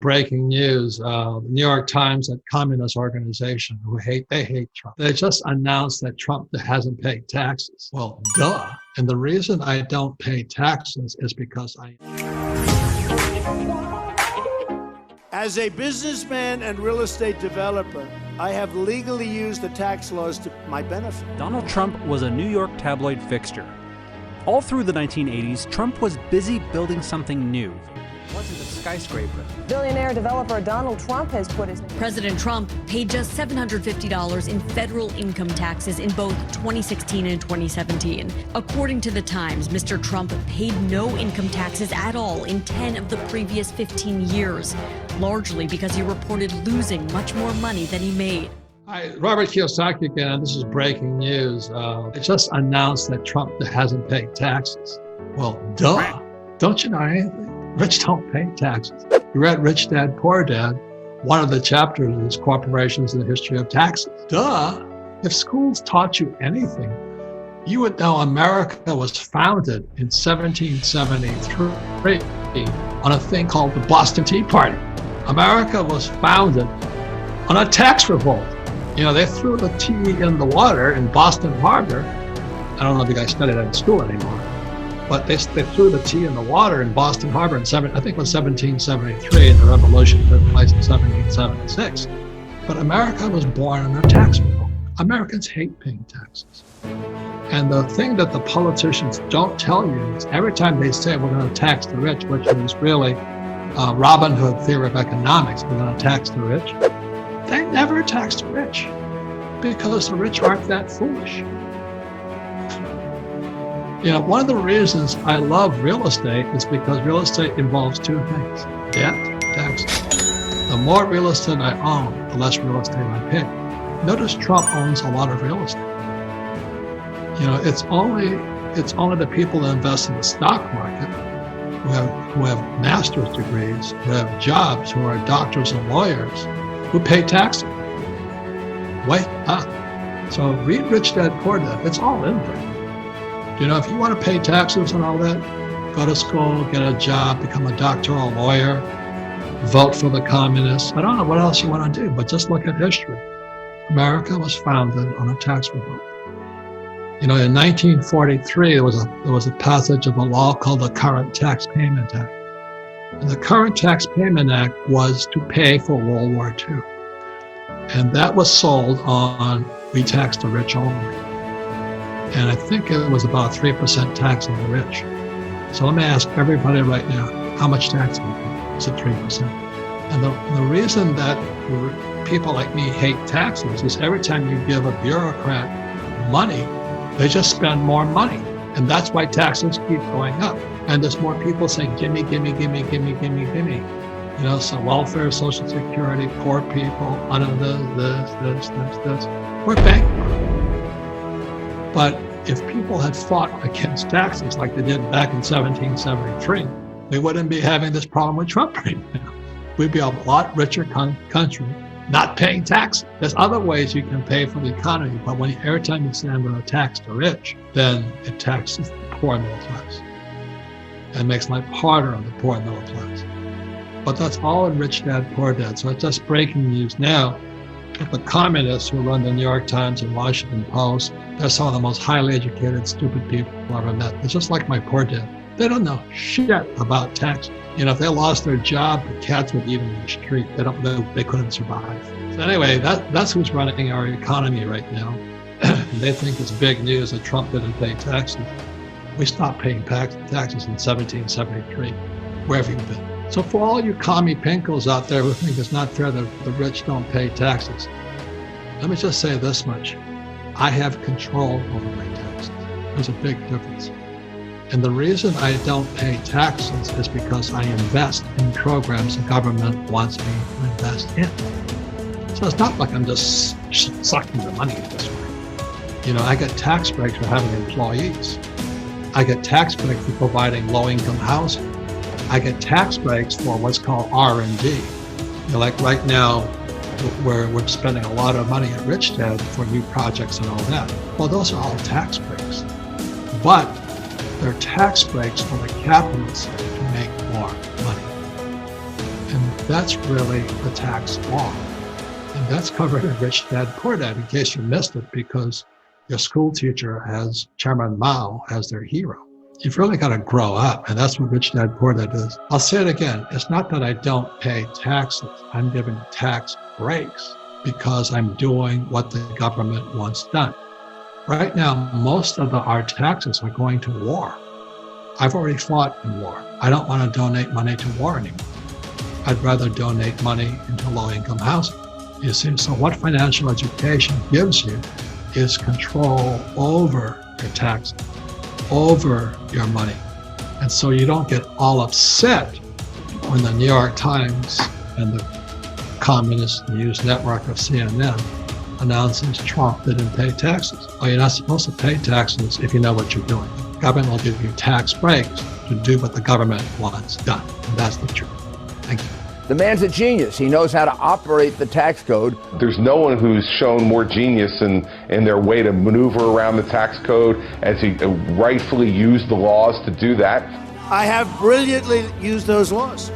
Breaking news, the New York Times, that communist organization they hate Trump. They just announced that Trump hasn't paid taxes. Well, duh. And the reason I don't pay taxes is because As a businessman and real estate developer, I have legally used the tax laws to my benefit. Donald Trump was a New York tabloid fixture. All through the 1980s, Trump was busy building something new. It wasn't a skyscraper. Billionaire developer Donald Trump has put his... President Trump paid just $750 in federal income taxes in both 2016 and 2017. According to The Times, Mr. Trump paid no income taxes at all in 10 of the previous 15 years, largely because he reported losing much more money than he made. Hi, Robert Kiyosaki again. This is breaking news. It just announced that Trump hasn't paid taxes. Well, duh. Don't you know anything? Rich don't pay taxes. You read Rich Dad, Poor Dad. One of the chapters is corporations and the history of taxes. Duh. If schools taught you anything, you would know America was founded in 1773 on a thing called the Boston Tea Party. America was founded on a tax revolt. You know, they threw the tea in the water in Boston Harbor. I don't know if you guys studied that in school anymore, but they threw the tea in the water in Boston Harbor in I think it was 1773, and the revolution took place in 1776. But America was born on a tax revolt. Americans hate paying taxes. And the thing that the politicians don't tell you is every time they say we're going to tax the rich, which is really Robin Hood theory of economics, we're going to tax the rich, they never tax the rich because the rich aren't that foolish. You know, one of the reasons I love real estate is because real estate involves two things: debt, taxes. The more real estate I own, the less real estate I pay. Notice Trump owns a lot of real estate. You know, it's only the people that invest in the stock market who have master's degrees, who have jobs, who are doctors and lawyers, who pay taxes. Wake up. So read Rich Dad, Poor Dad. It's all in there. You know, if you want to pay taxes and all that, go to school, get a job, become a doctor or a lawyer, vote for the communists. I don't know what else you want to do, but just look at history. America was founded on a tax revolt. You know, in 1943, there was a passage of a law called the Current Tax Payment Act. And the Current Tax Payment Act was to pay for World War II. And that was sold on, we tax the rich only. And I think it was about 3% tax on the rich. So let me ask everybody right now, how much tax do you pay? Is it 3%? And the reason that people like me hate taxes is every time you give a bureaucrat money, they just spend more money. And that's why taxes keep going up. And there's more people saying, gimme, gimme, gimme, gimme, gimme, gimme. You know, so welfare, Social Security, poor people, this. We're bankrupt. But if people had fought against taxes like they did back in 1773, we wouldn't be having this problem with Trump right now. We'd be a lot richer country not paying taxes. There's other ways you can pay for the economy, but every time you say I'm going to tax the rich, then it taxes the poor middle class. And makes life harder on the poor and middle class. But that's all in Rich Dad, Poor Dad. So it's just breaking news now. The communists who run the New York Times and Washington Post, they're some of the most highly educated, stupid people I've ever met. It's just like my poor dad. They don't know shit about taxes. You know, if they lost their job, the cats would eat them in the street. They couldn't survive. So anyway, that's who's running our economy right now. And they think it's big news that Trump didn't pay taxes. We stopped paying taxes in 1773. Where have you been? So for all you commie pinkles out there who think it's not fair that the rich don't pay taxes, let me just say this much. I have control over my taxes. There's a big difference. And the reason I don't pay taxes is because I invest in programs the government wants me to invest in. So it's not like I'm just sucking the money this way. You know, I get tax breaks for having employees. I get tax breaks for providing low-income housing. I get tax breaks for what's called R&D. You know, like right now, we're spending a lot of money at Rich Dad for new projects and all that. Well, those are all tax breaks. But they're tax breaks for the capitalists to make more money. And That's really the tax law. And that's covered in Rich Dad, Poor Dad, in case you missed it, because your school teacher has Chairman Mao as their hero. You've really got to grow up, and that's what Rich Dad, Poor Dad is. I'll say it again. It's not that I don't pay taxes. I'm giving tax breaks because I'm doing what the government wants done. Right now, most of our taxes are going to war. I've already fought in war. I don't want to donate money to war anymore. I'd rather donate money into low-income housing. You see, so what financial education gives you is control over your taxes, over your money. And so you don't get all upset when the New York Times and the communist news network of CNN announces Trump didn't pay taxes. Oh, you're not supposed to pay taxes if you know what you're doing. The government will give you tax breaks to do what the government wants done. And that's the truth. Thank you. The man's a genius. He knows how to operate the tax code. There's no one who's shown more genius in their way to maneuver around the tax code as he rightfully used the laws to do that. I have brilliantly used those laws.